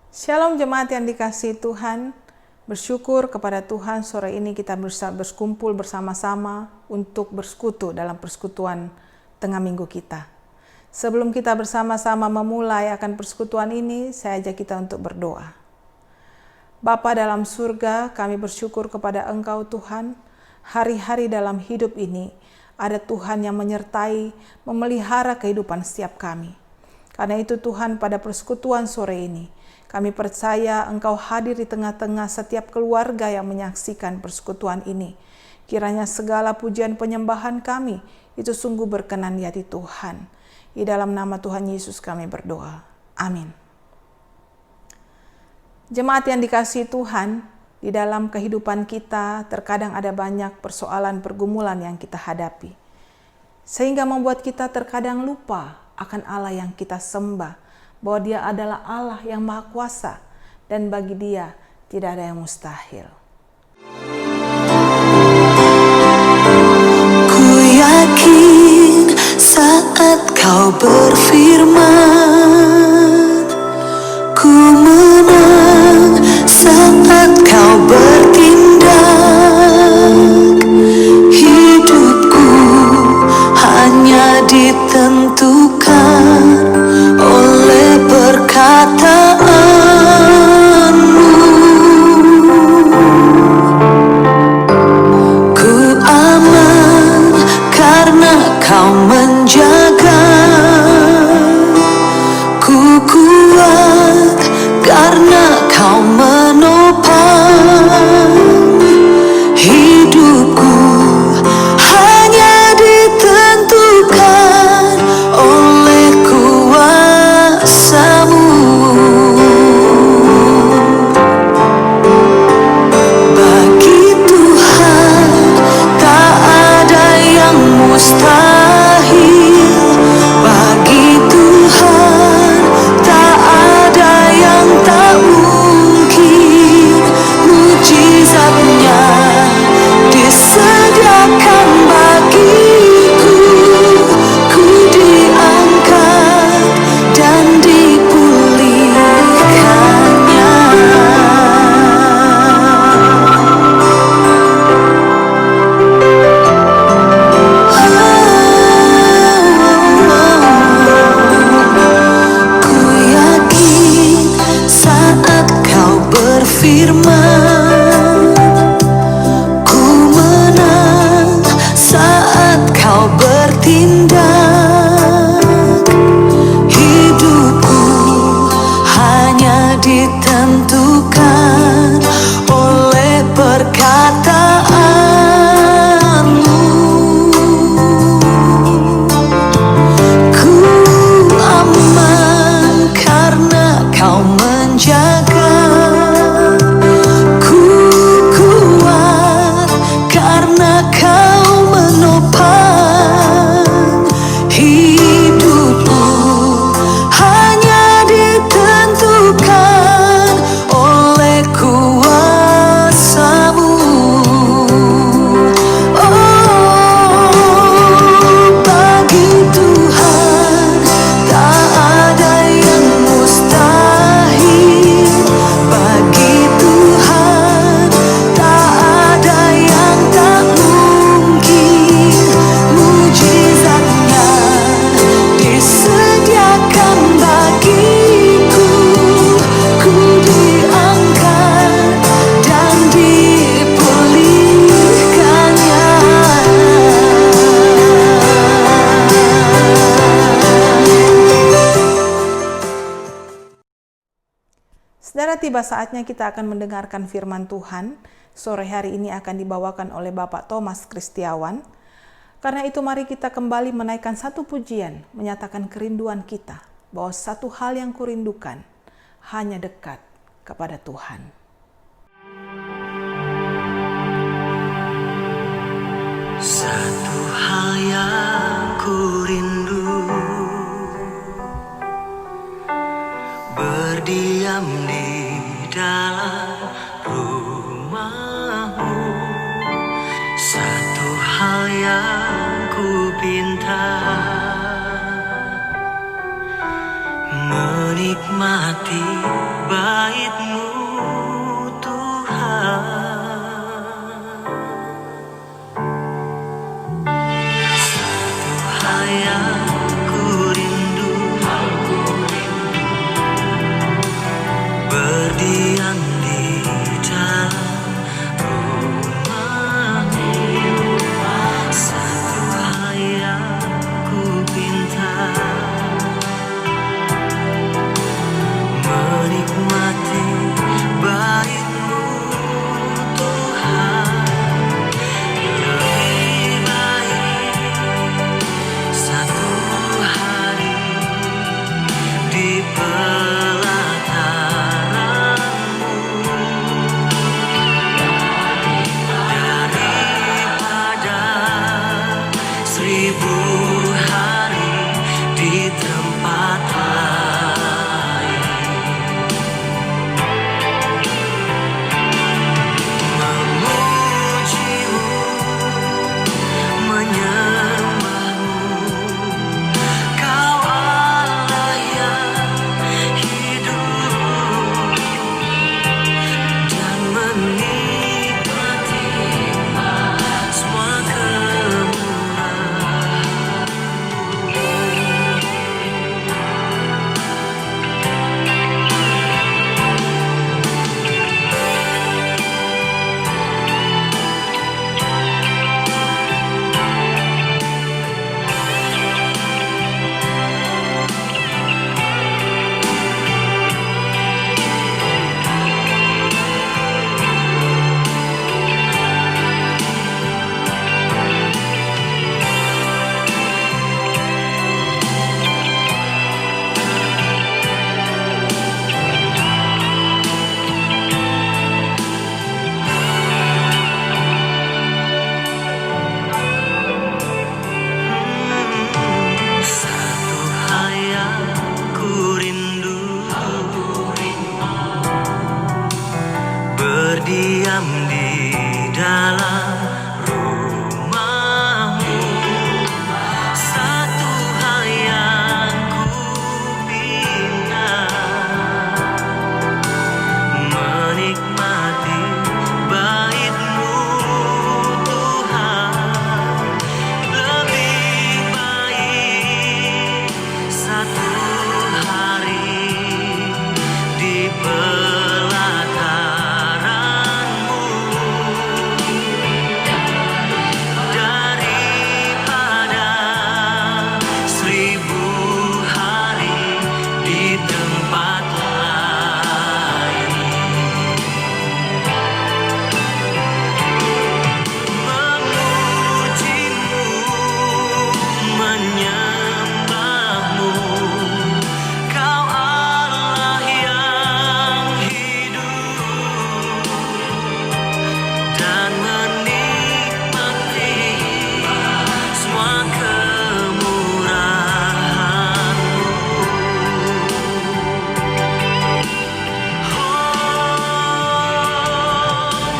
Shalom jemaat yang dikasihi Tuhan, bersyukur kepada Tuhan sore ini kita bisa berkumpul bersama-sama untuk bersekutu dalam persekutuan tengah minggu kita. Sebelum kita bersama-sama memulai akan persekutuan ini, saya ajak kita untuk berdoa. Bapa dalam surga, kami bersyukur kepada Engkau Tuhan, hari-hari dalam hidup ini ada Tuhan yang menyertai, memelihara kehidupan setiap kami. Karena itu Tuhan, pada persekutuan sore ini, kami percaya Engkau hadir di tengah-tengah setiap keluarga yang menyaksikan persekutuan ini. Kiranya segala pujian penyembahan kami itu sungguh berkenan di hati Tuhan. Di dalam nama Tuhan Yesus kami berdoa. Amin. Jemaat yang dikasihi Tuhan, di dalam kehidupan kita terkadang ada banyak persoalan pergumulan yang kita hadapi. Sehingga membuat kita terkadang lupa akan Allah yang kita sembah. Bahwa Dia adalah Allah yang Maha Kuasa dan bagi Dia tidak ada yang mustahil. Ku yakin saat Kau berfirman, ku menang saat Kau bertindak. Hidupku hanya ditentukan oleh perkataanmu. Ku aman karena Kau menjaga. Ku kuat karena Kau menopang. Hidupku hanya ditentukan oleh kuasa-Mu. Bagi Tuhan tak ada yang mustahil. Bagi Tuhan tak ada yang tak mungkin. Mujizatnya disediakan bagiku. Ku diangkat dan dipulihkannya. Ku yakin saat Kau berfirman, ku menang saat Kau bertindak. Hidupku hanya ditentukan oleh perkataan-Mu. Ku aman karena Kau menjaga. Ku kuat karena Kau menopang. Hidupku hanya ditentukan oleh kuasa-Mu. Oh, bagi Tuhan tak ada yang mustahil. Bagi Tuhan tak ada yang tak mungkin. Mujizatnya disediakan bagiku. Ku diangkat dan dipulihkannya. Saudara, tiba saatnya kita akan mendengarkan firman Tuhan. Sore hari ini akan dibawakan oleh Bapak Thomas Kristiawan. Karena itu mari kita kembali menaikkan satu pujian, menyatakan kerinduan kita bahwa satu hal yang kurindukan hanya dekat kepada Tuhan. Satu hal yang ku rindu, berdiam di dalam rumah-Mu. Satu hal yang ku pinta, menikmati bait-Mu Tuhan. Satu hal yang ku rindu, berdiam di dalam rumah-Mu. Satu hal yang ku pinta, menikmati bait-Mu Tuhan. Lebih baik satu hari di pelataran-Mu daripada 1000 hari di tempat lain. Memuji-Mu, menyembah-Mu, Kau Allah yang hidup, dan menikmati semua kemurahan-Mu. Satu hal yang ku rindu, berdiam di dalam rumah-Mu. Satu hal yang ku pinta, menikmati bait-Mu Tuhan. Lebih baik satu hari di pelataran-Mu daripada 1000 hari di tempat lain. Memuji-Mu, menyembah-Mu, Kau Allah yang hidup, dan menikmati semua kemurahan-Mu.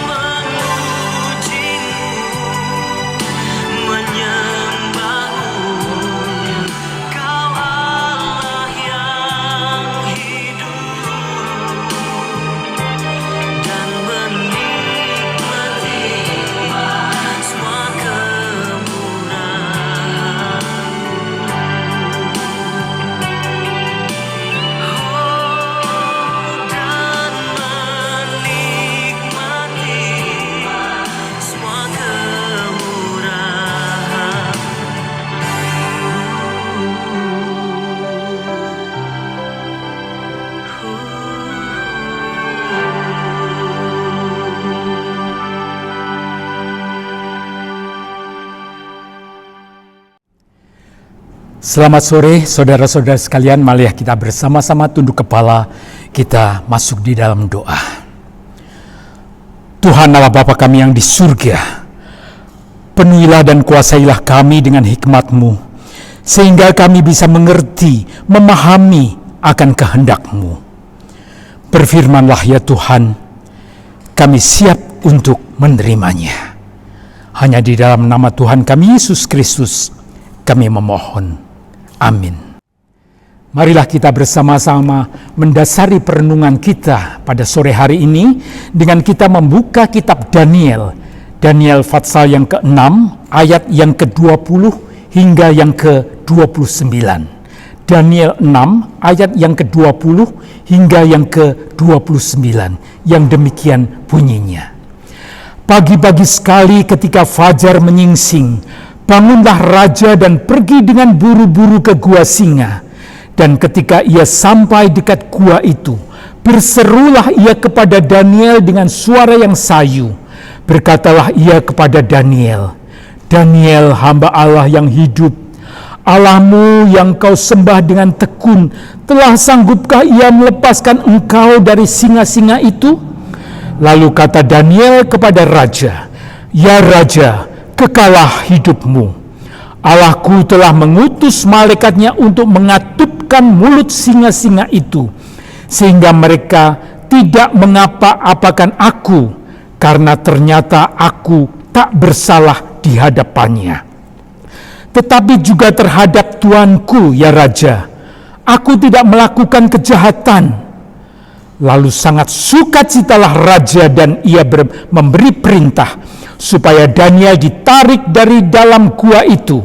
Memuji-Mu, menyembah-Mu, Kau Allah yang hidup, dan menikmati semua kemurahan-Mu. Dan menikmati semua Selamat sore saudara-saudara sekalian, marilah kita bersama-sama tunduk kepala, kita masuk di dalam doa. Tuhan Allah Bapa kami yang di surga, penuhilah dan kuasailah kami dengan hikmat-Mu, sehingga kami bisa mengerti, memahami akan kehendak-Mu. Berfirmanlah ya Tuhan, kami siap untuk menerimanya. Hanya di dalam nama Tuhan kami Yesus Kristus kami memohon. Amin. Marilah kita bersama-sama mendasari perenungan kita pada sore hari ini dengan kita membuka kitab Daniel. Daniel pasal yang ke-6 ayat yang ke-20 hingga yang ke-29. Daniel 6 ayat yang ke-20 hingga yang ke-29. Yang demikian bunyinya. Pagi-pagi sekali ketika fajar menyingsing, bangunlah raja dan pergi dengan buru-buru ke gua singa. Dan ketika ia sampai dekat gua itu, berserulah ia kepada Daniel dengan suara yang sayu. Berkatalah ia kepada Daniel, "Daniel, hamba Allah yang hidup, Allahmu yang kau sembah dengan tekun, telah sanggupkah ia melepaskan engkau dari singa-singa itu?" Lalu kata Daniel kepada raja, "Ya raja, kekalah hidupmu. Allahku telah mengutus malaikatnya untuk mengatupkan mulut singa-singa itu, sehingga mereka tidak mengapa-apakan aku, karena ternyata aku tak bersalah di hadapannya. Tetapi juga terhadap tuanku, ya raja, aku tidak melakukan kejahatan." Lalu sangat sukacitalah raja dan ia memberi perintah supaya Daniel ditarik dari dalam gua itu.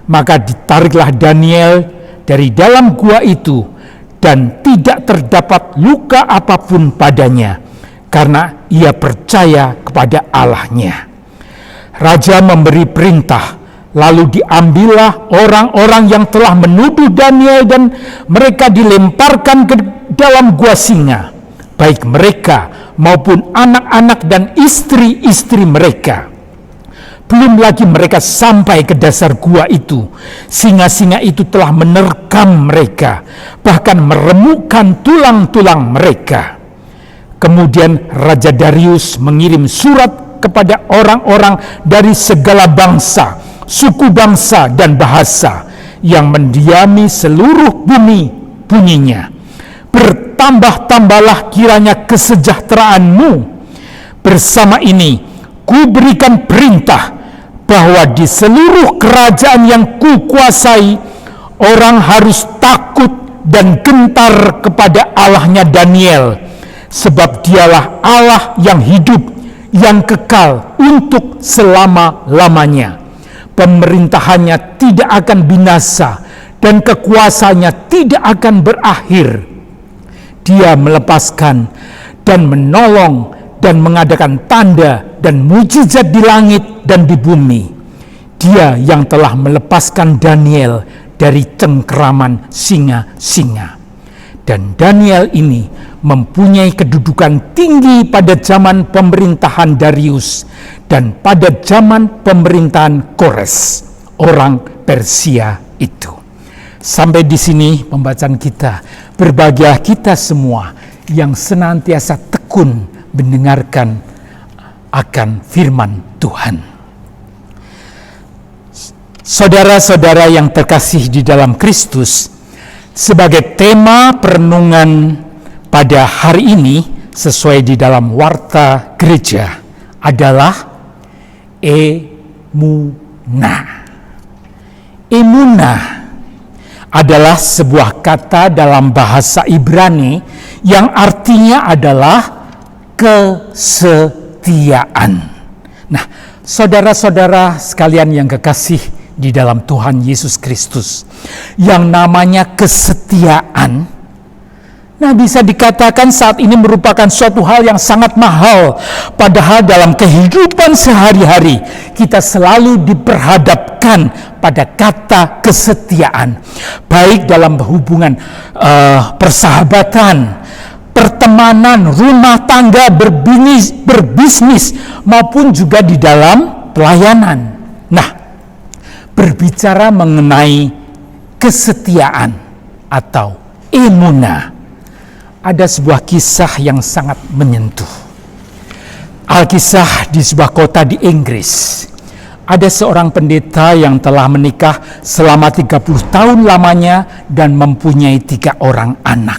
Maka ditariklah Daniel dari dalam gua itu dan tidak terdapat luka apapun padanya karena ia percaya kepada Allahnya. Raja memberi perintah, lalu diambillah orang-orang yang telah menuduh Daniel dan mereka dilemparkan ke dalam gua singa, baik mereka maupun anak-anak dan istri-istri mereka. Belum lagi mereka sampai ke dasar gua itu, singa-singa itu telah menerkam mereka, bahkan meremukkan tulang-tulang mereka. Kemudian Raja Darius mengirim surat kepada orang-orang dari segala bangsa, suku bangsa dan bahasa yang mendiami seluruh bumi, bunyinya, "Bertambah-tambahlah kiranya kesejahteraanmu. Bersama ini ku berikan perintah bahwa di seluruh kerajaan yang ku kuasai, orang harus takut dan gentar kepada Allahnya Daniel, sebab dialah Allah yang hidup, yang kekal untuk selama-lamanya. Pemerintahannya tidak akan binasa dan kekuasaannya tidak akan berakhir. Dia melepaskan dan menolong dan mengadakan tanda dan mujizat di langit dan di bumi. Dia yang telah melepaskan Daniel dari cengkeraman singa-singa." Dan Daniel ini mempunyai kedudukan tinggi pada zaman pemerintahan Darius dan pada zaman pemerintahan Kores, orang Persia itu. Sampai di sini pembacaan kita. Berbahagialah kita semua yang senantiasa tekun mendengarkan akan firman Tuhan. Saudara-saudara yang terkasih di dalam Kristus, sebagai tema perenungan pada hari ini sesuai di dalam warta gereja adalah emunah. Emunah adalah sebuah kata dalam bahasa Ibrani yang artinya adalah kesetiaan. Nah, saudara-saudara sekalian yang kekasih di dalam Tuhan Yesus Kristus, yang namanya kesetiaan, nah bisa dikatakan saat ini merupakan suatu hal yang sangat mahal. Padahal dalam kehidupan sehari-hari kita selalu diperhadapkan pada kata kesetiaan, baik dalam hubungan persahabatan, pertemanan, rumah tangga, berbisnis, maupun juga di dalam pelayanan. Nah, berbicara mengenai kesetiaan atau emunah, ada sebuah kisah yang sangat menyentuh. Alkisah di sebuah kota di Inggris. Ada seorang pendeta yang telah menikah selama 30 tahun lamanya dan mempunyai 3 orang anak.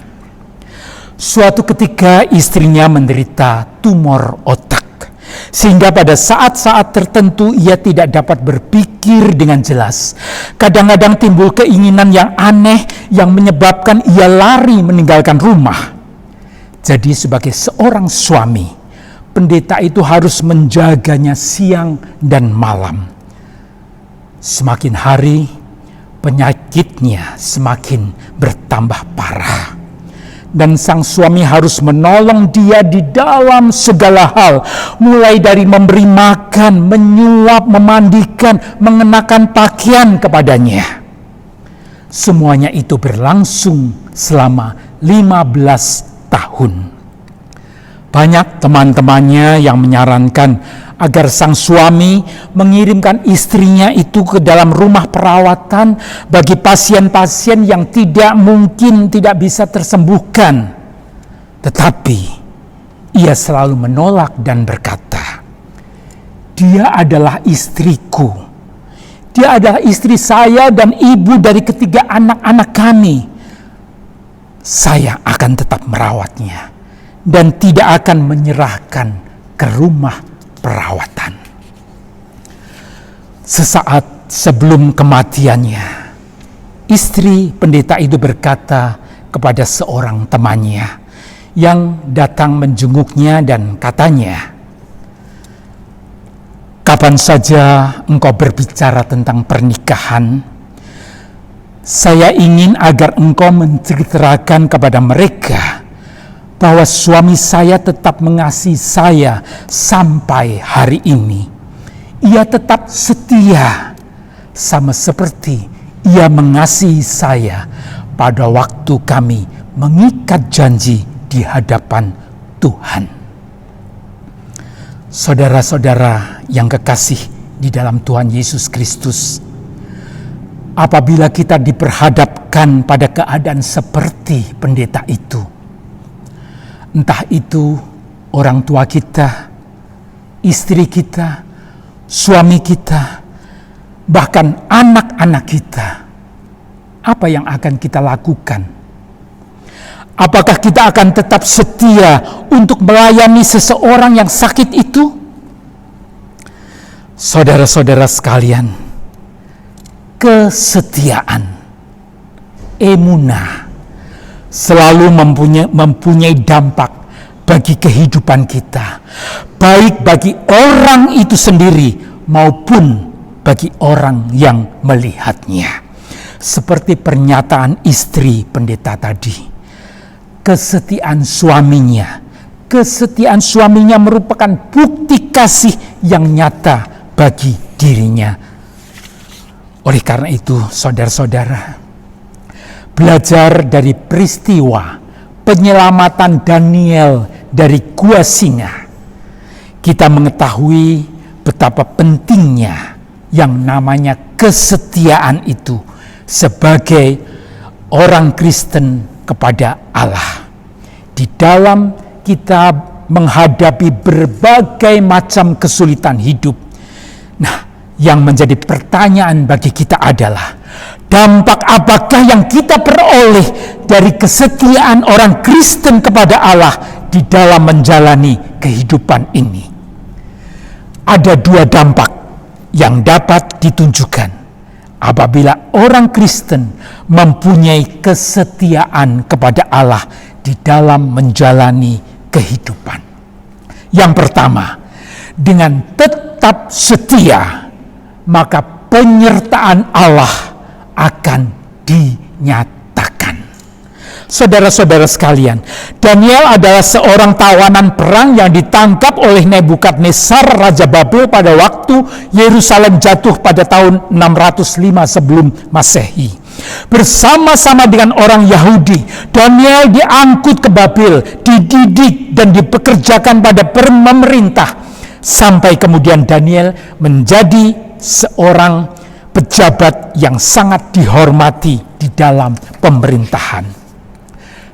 Suatu ketika istrinya menderita tumor otak, Sehingga pada saat-saat tertentu ia tidak dapat berpikir dengan jelas. Kadang-kadang timbul keinginan yang aneh yang menyebabkan ia lari meninggalkan rumah. Jadi sebagai seorang suami, pendeta itu harus menjaganya siang dan malam. Semakin hari, penyakitnya semakin bertambah parah. Dan sang suami harus menolong dia di dalam segala hal, mulai dari memberi makan, menyuap, memandikan, mengenakan pakaian kepadanya. Semuanya itu berlangsung selama 15 tahun. Banyak teman-temannya yang menyarankan agar sang suami mengirimkan istrinya itu ke dalam rumah perawatan bagi pasien-pasien yang tidak bisa tersembuhkan. Tetapi ia selalu menolak dan berkata, "Dia adalah istriku. Dia adalah istri saya dan ibu dari ketiga anak-anak kami. Saya akan tetap merawatnya dan tidak akan menyerahkan ke rumah perawatan." Sesaat sebelum kematiannya, istri pendeta itu berkata kepada seorang temannya yang datang menjenguknya dan katanya, "Kapan saja engkau berbicara tentang pernikahan, saya ingin agar engkau menceritakan kepada mereka bahwa suami saya tetap mengasihi saya sampai hari ini. Ia tetap setia, sama seperti ia mengasihi saya pada waktu kami mengikat janji di hadapan Tuhan." Saudara-saudara yang kekasih di dalam Tuhan Yesus Kristus, apabila kita diperhadapkan pada keadaan seperti pendeta itu, entah itu orang tua kita, istri kita, suami kita, bahkan anak-anak kita, apa yang akan kita lakukan? Apakah kita akan tetap setia untuk melayani seseorang yang sakit itu? Saudara-saudara sekalian, kesetiaan, emunah, selalu mempunyai dampak bagi kehidupan kita, baik bagi orang itu sendiri maupun bagi orang yang melihatnya. Seperti pernyataan istri pendeta tadi, kesetiaan suaminya merupakan bukti kasih yang nyata bagi dirinya. Oleh karena itu, saudara-saudara, belajar dari peristiwa penyelamatan Daniel dari gua singa, kita mengetahui betapa pentingnya yang namanya kesetiaan itu sebagai orang Kristen kepada Allah. Di dalam kita menghadapi berbagai macam kesulitan hidup. Nah, yang menjadi pertanyaan bagi kita adalah, dampak apakah yang kita peroleh dari kesetiaan orang Kristen kepada Allah di dalam menjalani kehidupan ini? Ada dua dampak yang dapat ditunjukkan apabila orang Kristen mempunyai kesetiaan kepada Allah di dalam menjalani kehidupan. Yang pertama, dengan tetap setia, maka penyertaan Allah akan dinyatakan. Saudara-saudara sekalian, Daniel adalah seorang tawanan perang yang ditangkap oleh Nebukadnezar Raja Babel pada waktu Yerusalem jatuh pada tahun 605 sebelum Masehi. Bersama-sama dengan orang Yahudi, Daniel diangkut ke Babel, dididik dan dipekerjakan pada pemerintah, sampai kemudian Daniel menjadi seorang pejabat yang sangat dihormati di dalam pemerintahan.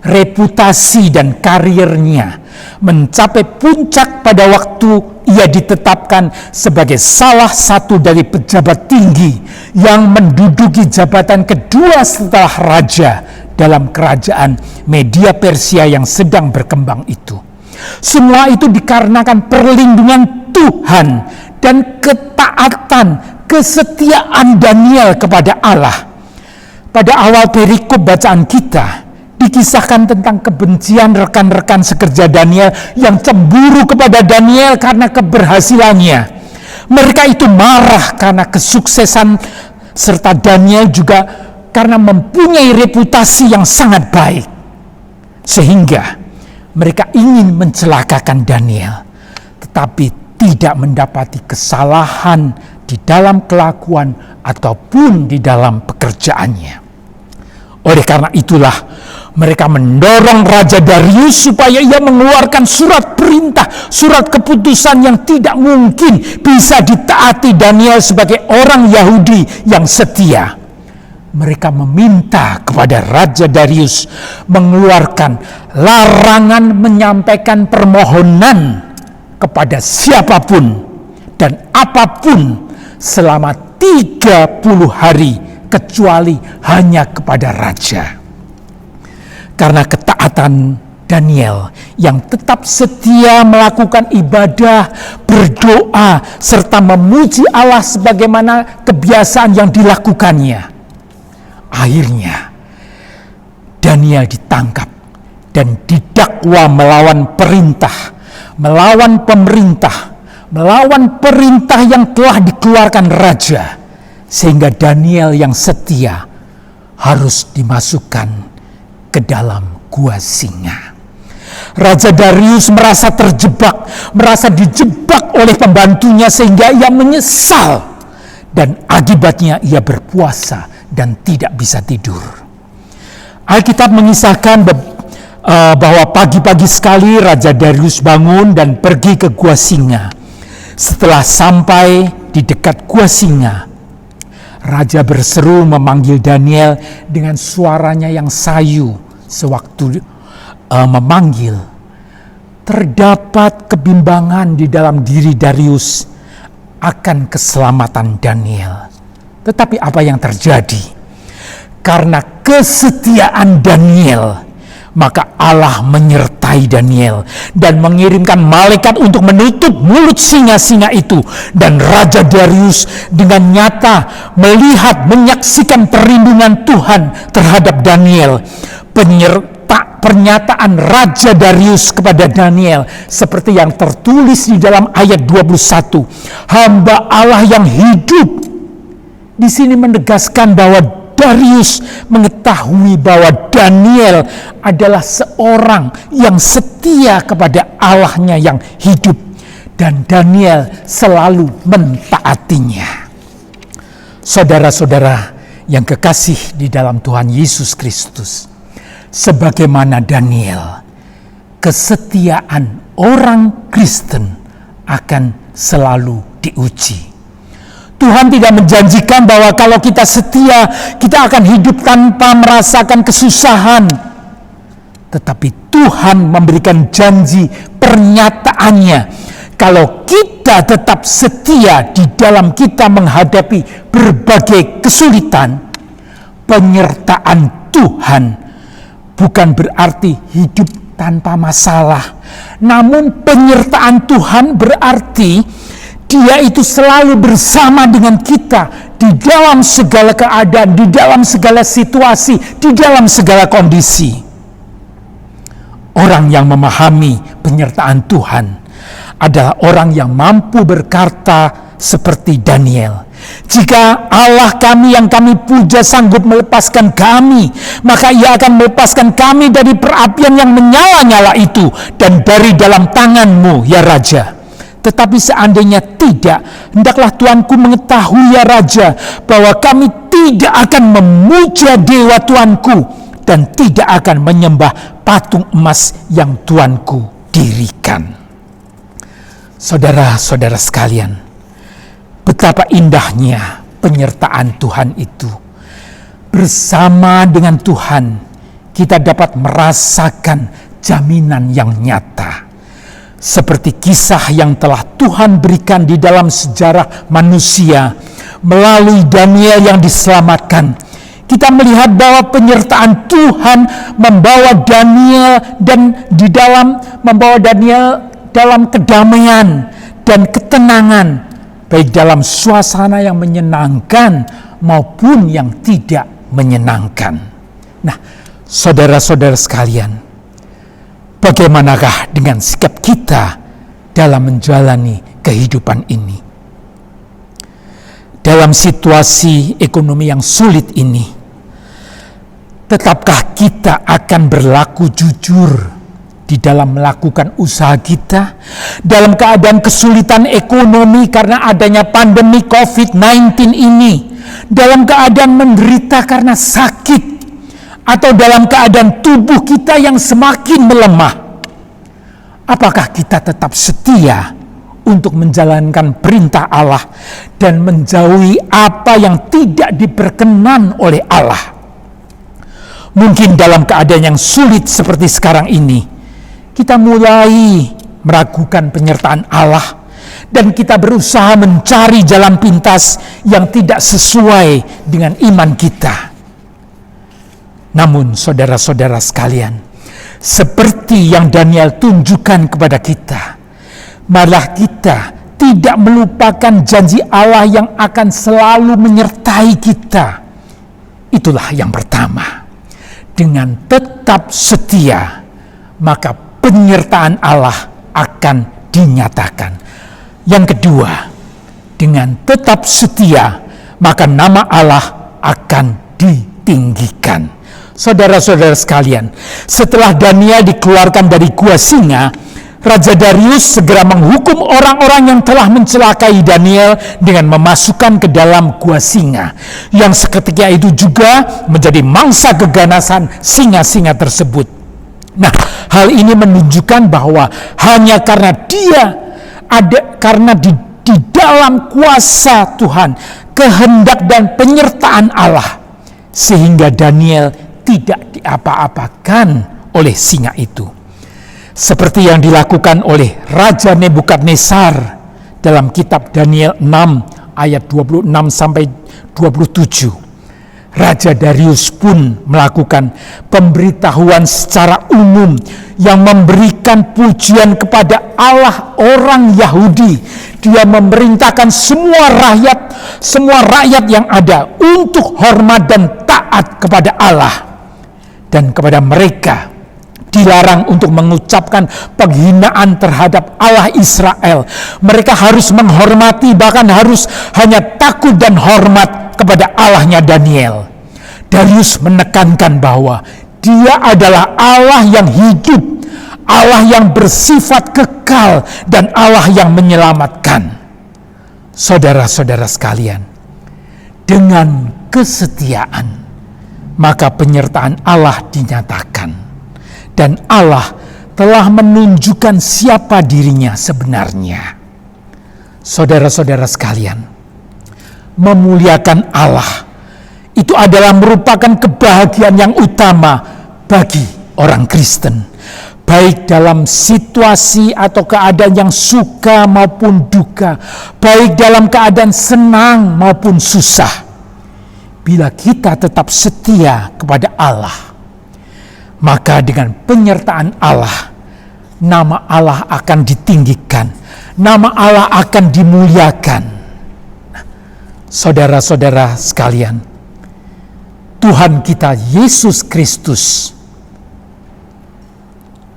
Reputasi dan karirnya mencapai puncak pada waktu ia ditetapkan sebagai salah satu dari pejabat tinggi yang menduduki jabatan kedua setelah raja dalam kerajaan Media Persia yang sedang berkembang itu. Semua itu dikarenakan perlindungan Tuhan dan ketaatan, kesetiaan Daniel kepada Allah. Pada awal perikop bacaan kita, dikisahkan tentang kebencian rekan-rekan sekerja Daniel yang cemburu kepada Daniel karena keberhasilannya. Mereka itu marah karena kesuksesan, serta Daniel juga karena mempunyai reputasi yang sangat baik. Sehingga mereka ingin mencelakakan Daniel, tetapi tidak mendapati kesalahan di dalam kelakuan ataupun di dalam pekerjaannya. Oleh karena itulah mereka mendorong Raja Darius supaya ia mengeluarkan surat perintah, surat keputusan yang tidak mungkin bisa ditaati Daniel sebagai orang Yahudi yang setia. Mereka meminta kepada Raja Darius mengeluarkan larangan menyampaikan permohonan kepada siapapun dan apapun selama 30 hari, kecuali hanya kepada raja. Karena ketaatan Daniel yang tetap setia melakukan ibadah, berdoa, serta memuji Allah sebagaimana kebiasaan yang dilakukannya, akhirnya Daniel ditangkap dan didakwa melawan perintah, melawan pemerintah, melawan perintah yang telah dikeluarkan raja, sehingga Daniel yang setia harus dimasukkan ke dalam gua singa. Raja Darius merasa terjebak, merasa dijebak oleh pembantunya sehingga ia menyesal, dan akibatnya ia berpuasa dan tidak bisa tidur. Alkitab mengisahkan bahwa pagi-pagi sekali Raja Darius bangun dan pergi ke gua singa. Setelah sampai di dekat gua singa, Raja berseru memanggil Daniel dengan suaranya yang sayu. Sewaktu memanggil, terdapat kebimbangan di dalam diri Darius akan keselamatan Daniel. Tetapi apa yang terjadi? Karena kesetiaan Daniel, maka Allah menyertai Daniel dan mengirimkan malaikat untuk menutup mulut singa-singa itu. Dan Raja Darius dengan nyata melihat, menyaksikan perlindungan Tuhan terhadap Daniel. Pernyataan Raja Darius kepada Daniel seperti yang tertulis di dalam ayat 21. Hamba Allah yang hidup. Di sini menegaskan bahwa Darius mengetahui bahwa Daniel adalah seorang yang setia kepada Allahnya yang hidup, dan Daniel selalu mentaatinya. Saudara-saudara yang kekasih di dalam Tuhan Yesus Kristus, sebagaimana Daniel, kesetiaan orang Kristen akan selalu diuji. Tuhan tidak menjanjikan bahwa kalau kita setia, kita akan hidup tanpa merasakan kesusahan. Tetapi Tuhan memberikan janji pernyataannya, kalau kita tetap setia di dalam kita menghadapi berbagai kesulitan, penyertaan Tuhan bukan berarti hidup tanpa masalah. Namun penyertaan Tuhan berarti Dia itu selalu bersama dengan kita di dalam segala keadaan, di dalam segala situasi, di dalam segala kondisi. Orang yang memahami penyertaan Tuhan adalah orang yang mampu berkata seperti Daniel. Jika Allah kami yang kami puja sanggup melepaskan kami, maka Ia akan melepaskan kami dari perapian yang menyala-nyala itu dan dari dalam tangan-Mu, ya Raja. Tetapi seandainya tidak, hendaklah Tuanku mengetahui, ya Raja, bahwa kami tidak akan memuja dewa Tuanku dan tidak akan menyembah patung emas yang Tuanku dirikan. Saudara-saudara sekalian, betapa indahnya penyertaan Tuhan itu. Bersama dengan Tuhan, kita dapat merasakan jaminan yang nyata. Seperti kisah yang telah Tuhan berikan di dalam sejarah manusia melalui Daniel yang diselamatkan. Kita melihat bahwa penyertaan Tuhan membawa Daniel dalam kedamaian dan ketenangan, baik dalam suasana yang menyenangkan maupun yang tidak menyenangkan. Nah, saudara-saudara sekalian, bagaimanakah dengan sikap kita dalam menjalani kehidupan ini? Dalam situasi ekonomi yang sulit ini, tetapkah kita akan berlaku jujur di dalam melakukan usaha kita dalam keadaan kesulitan ekonomi karena adanya pandemi COVID-19 ini, dalam keadaan menderita karena sakit, atau dalam keadaan tubuh kita yang semakin melemah? Apakah kita tetap setia untuk menjalankan perintah Allah dan menjauhi apa yang tidak diperkenan oleh Allah? Mungkin dalam keadaan yang sulit seperti sekarang ini, kita mulai meragukan penyertaan Allah dan kita berusaha mencari jalan pintas yang tidak sesuai dengan iman kita. Namun saudara-saudara sekalian, seperti yang Daniel tunjukkan kepada kita, malah kita tidak melupakan janji Allah yang akan selalu menyertai kita. Itulah yang pertama. Dengan tetap setia, maka penyertaan Allah akan dinyatakan. Yang kedua, dengan tetap setia, maka nama Allah akan ditinggikan. Saudara-saudara sekalian, setelah Daniel dikeluarkan dari gua singa, Raja Darius segera menghukum orang-orang yang telah mencelakai Daniel dengan memasukkan ke dalam gua singa, yang seketika itu juga menjadi mangsa keganasan singa-singa tersebut. Nah, hal ini menunjukkan bahwa hanya karena di dalam kuasa Tuhan, kehendak dan penyertaan Allah, sehingga Daniel tidak diapa-apakan oleh singa itu. Seperti yang dilakukan oleh Raja Nebukadnezar dalam kitab Daniel 6 ayat 26 sampai 27. Raja Darius pun melakukan pemberitahuan secara umum yang memberikan pujian kepada Allah orang Yahudi. Dia memerintahkan semua rakyat yang ada untuk hormat dan taat kepada Allah, dan kepada mereka dilarang untuk mengucapkan penghinaan terhadap Allah Israel. Mereka harus menghormati, bahkan harus hanya takut dan hormat kepada Allahnya Daniel. Darius menekankan bahwa Dia adalah Allah yang hidup, Allah yang bersifat kekal, dan Allah yang menyelamatkan. Saudara-saudara sekalian, dengan kesetiaan, maka penyertaan Allah dinyatakan. Dan Allah telah menunjukkan siapa dirinya sebenarnya. Saudara-saudara sekalian, memuliakan Allah itu adalah merupakan kebahagiaan yang utama bagi orang Kristen, baik dalam situasi atau keadaan yang suka maupun duka, baik dalam keadaan senang maupun susah. Bila kita tetap setia kepada Allah, maka dengan penyertaan Allah, nama Allah akan ditinggikan, nama Allah akan dimuliakan. Saudara-saudara sekalian, Tuhan kita Yesus Kristus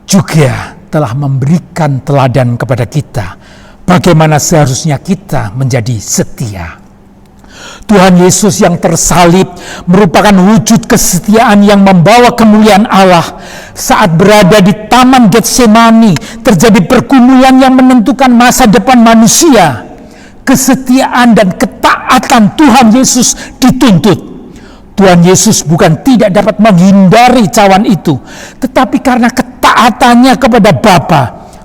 juga telah memberikan teladan kepada kita bagaimana seharusnya kita menjadi setia. Tuhan Yesus yang tersalib merupakan wujud kesetiaan yang membawa kemuliaan Allah. Saat berada di Taman Getsemani, terjadi pergumulan yang menentukan masa depan manusia. Kesetiaan dan ketaatan Tuhan Yesus dituntut. Tuhan Yesus bukan tidak dapat menghindari cawan itu, tetapi karena ketaatannya kepada Bapa,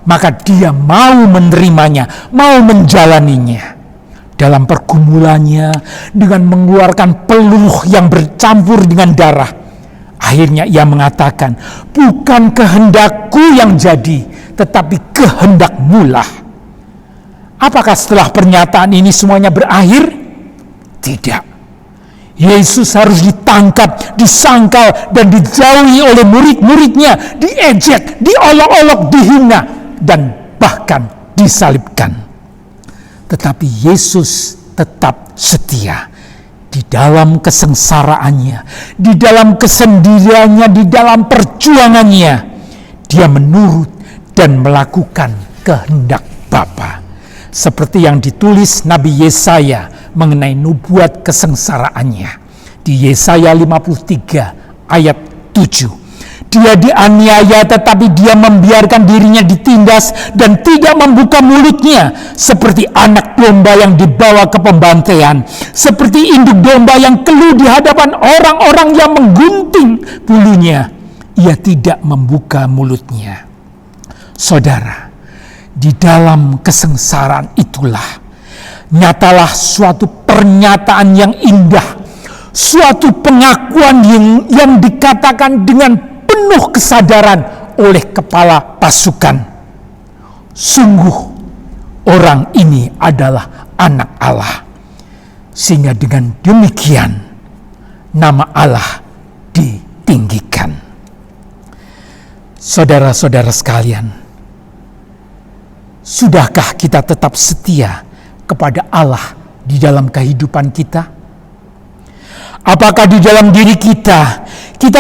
maka Dia mau menerimanya, mau menjalaninya. Dalam pergumulannya dengan mengeluarkan peluh yang bercampur dengan darah, akhirnya Ia mengatakan, bukan kehendakku yang jadi, tetapi kehendak-Mu lah. Apakah setelah pernyataan ini semuanya berakhir? Tidak. Yesus harus ditangkap, disangkal, dan dijauhi oleh murid-muridnya, diejek, diolok-olok, dihina, dan bahkan disalibkan. tetapi Yesus tetap setia di dalam kesengsaraannya, di dalam kesendiriannya, di dalam perjuangannya. Dia menurut dan melakukan kehendak Bapa. Seperti yang ditulis Nabi Yesaya mengenai nubuat kesengsaraannya. Di Yesaya 53 ayat 7. Dia dianiaya tetapi dia membiarkan dirinya ditindas dan tidak membuka mulutnya, seperti anak domba yang dibawa ke pembantaian, seperti induk domba yang keluh di hadapan orang-orang yang menggunting bulunya. Ia tidak membuka mulutnya. Saudara, di dalam kesengsaraan itulah nyatalah suatu pernyataan yang indah, suatu pengakuan yang dikatakan dengan penuh kesadaran oleh kepala pasukan. Sungguh orang ini adalah anak Allah. Sehingga dengan demikian nama Allah ditinggikan. Saudara-saudara sekalian, sudahkah kita tetap setia kepada Allah di dalam kehidupan kita? Apakah di dalam diri kita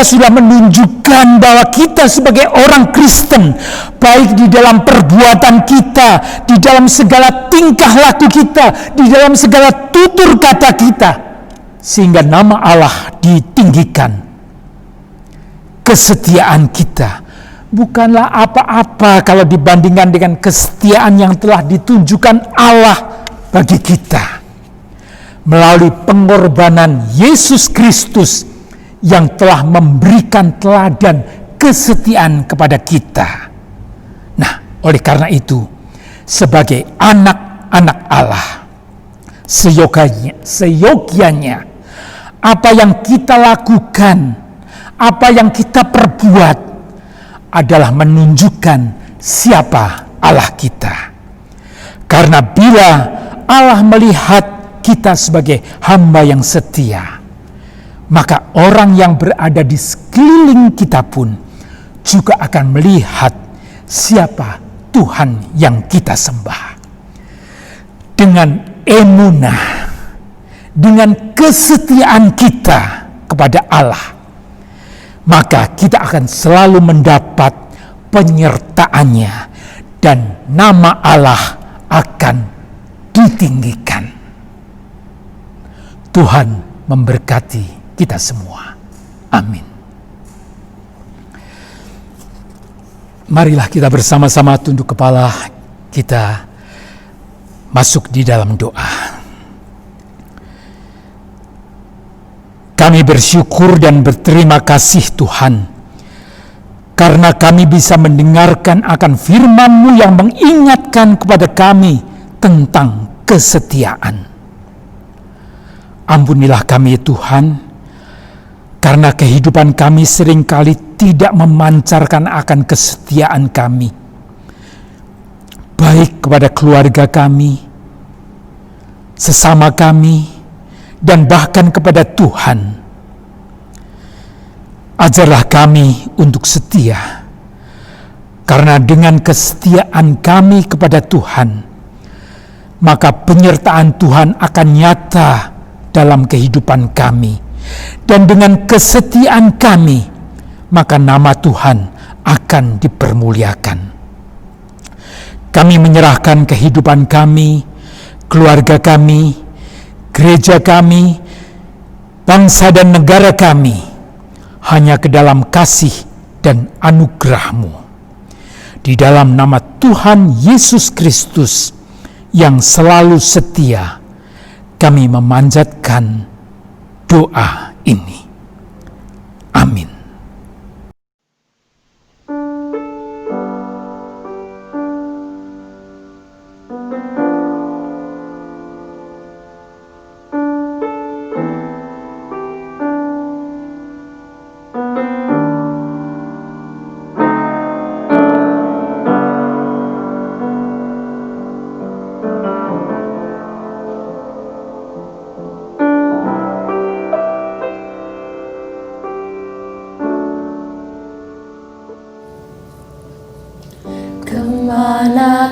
sudah menunjukkan bahwa kita sebagai orang Kristen, baik di dalam perbuatan kita, di dalam segala tingkah laku kita, di dalam segala tutur kata kita, sehingga nama Allah ditinggikan? Kesetiaan kita bukanlah apa-apa kalau dibandingkan dengan kesetiaan yang telah ditunjukkan Allah bagi kita melalui pengorbanan Yesus Kristus yang telah memberikan teladan kesetiaan kepada kita. Nah, oleh karena itu, sebagai anak-anak Allah, seyogyanya apa yang kita lakukan, apa yang kita perbuat adalah menunjukkan siapa Allah kita. Karena bila Allah melihat kita sebagai hamba yang setia, maka orang yang berada di sekeliling kita pun juga akan melihat siapa Tuhan yang kita sembah. Dengan emunah, dengan kesetiaan kita kepada Allah, maka kita akan selalu mendapat penyertaannya dan nama Allah akan ditinggikan. Tuhan memberkati kita semua. Amin. Marilah kita bersama-sama tunduk kepala kita, masuk di dalam doa. Kami bersyukur dan berterima kasih Tuhan, karena kami bisa mendengarkan akan firman-Mu yang mengingatkan kepada kami tentang kesetiaan. Ampunilah kami Tuhan, karena kehidupan kami seringkali tidak memancarkan akan kesetiaan kami, baik kepada keluarga kami, sesama kami, dan bahkan kepada Tuhan. Ajarlah kami untuk setia, karena dengan kesetiaan kami kepada Tuhan, maka penyertaan Tuhan akan nyata dalam kehidupan kami, dan dengan kesetiaan kami, maka nama Tuhan akan dipermuliakan. Kami menyerahkan kehidupan kami, keluarga kami, gereja kami, bangsa dan negara kami, hanya ke dalam kasih dan anugerah-Mu. Di dalam nama Tuhan Yesus Kristus yang selalu setia, kami memanjatkan doa ini. Amin.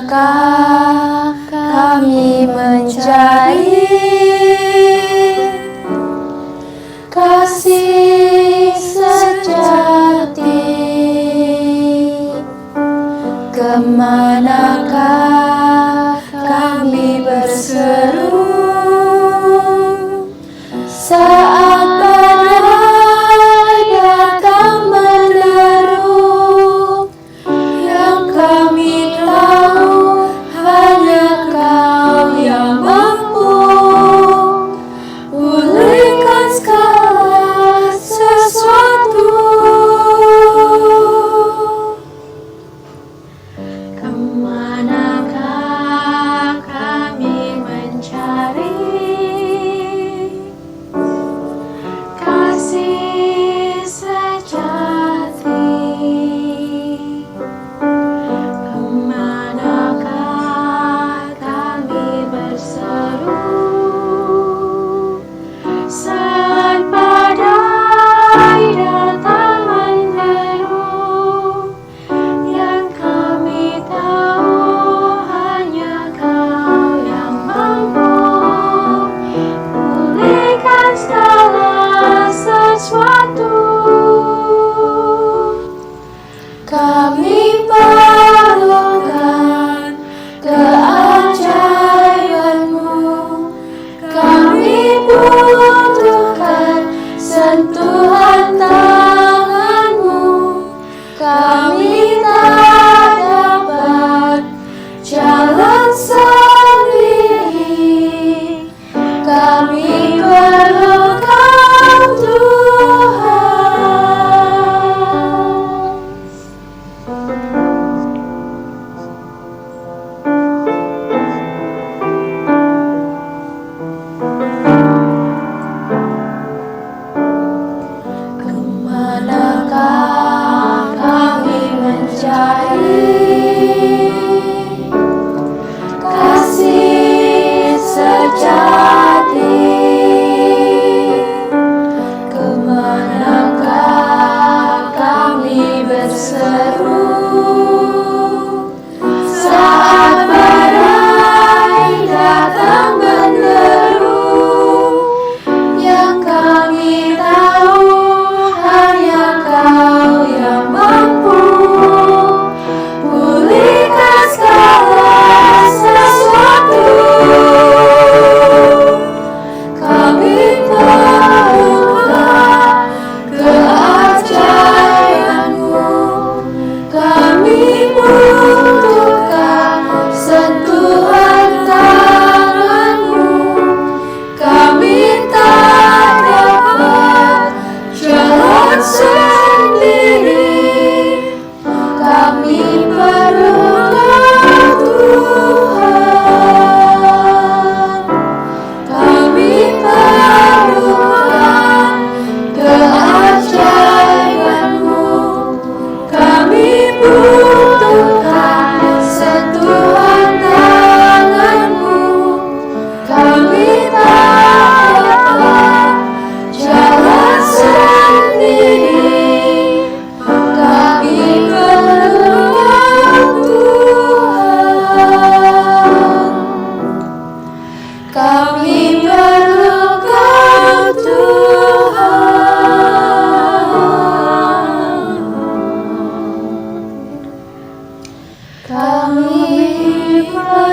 Kemanakah kami mencari kasih sejati. Kemanakah kami berseru saat badai datang meneru? Yang kami tahu hanya Kau yang mampu pulihkan segala sesuatu. Kemanakah kami mencari kasih sejati? Kemanakah kami berseru saat badai datang menderu? Yang kami tahu hanya Kau yang mampu pulihkan segala sesuatu. Kami perlukan keajaiban-Mu, kami butuhkan sentuhan tangan-Mu. Kami tak dapat jalan sendiri, kami perlu Kau Tuhan. Kemanakah kami mencari kasih sejati? Kemanakah kami berseru saat badai datang meneru? Yang kami tahu hanya Kau yang mampu pulihkan segala sesuatu. Kami perlukan keajaiban-Mu, kami butuhkan sentuhan tangan-Mu. Kami tak dapat jalan sendiri, kami perlu Kau Tuhan. Kami perlukan keajaiban-Mu, kami butuhkan sentuhan tangan-Mu. Kami tak dapat jalan sendiri, kami perlu Kau Tuhan. Kami perlu Kau Tuhan. Kami perlu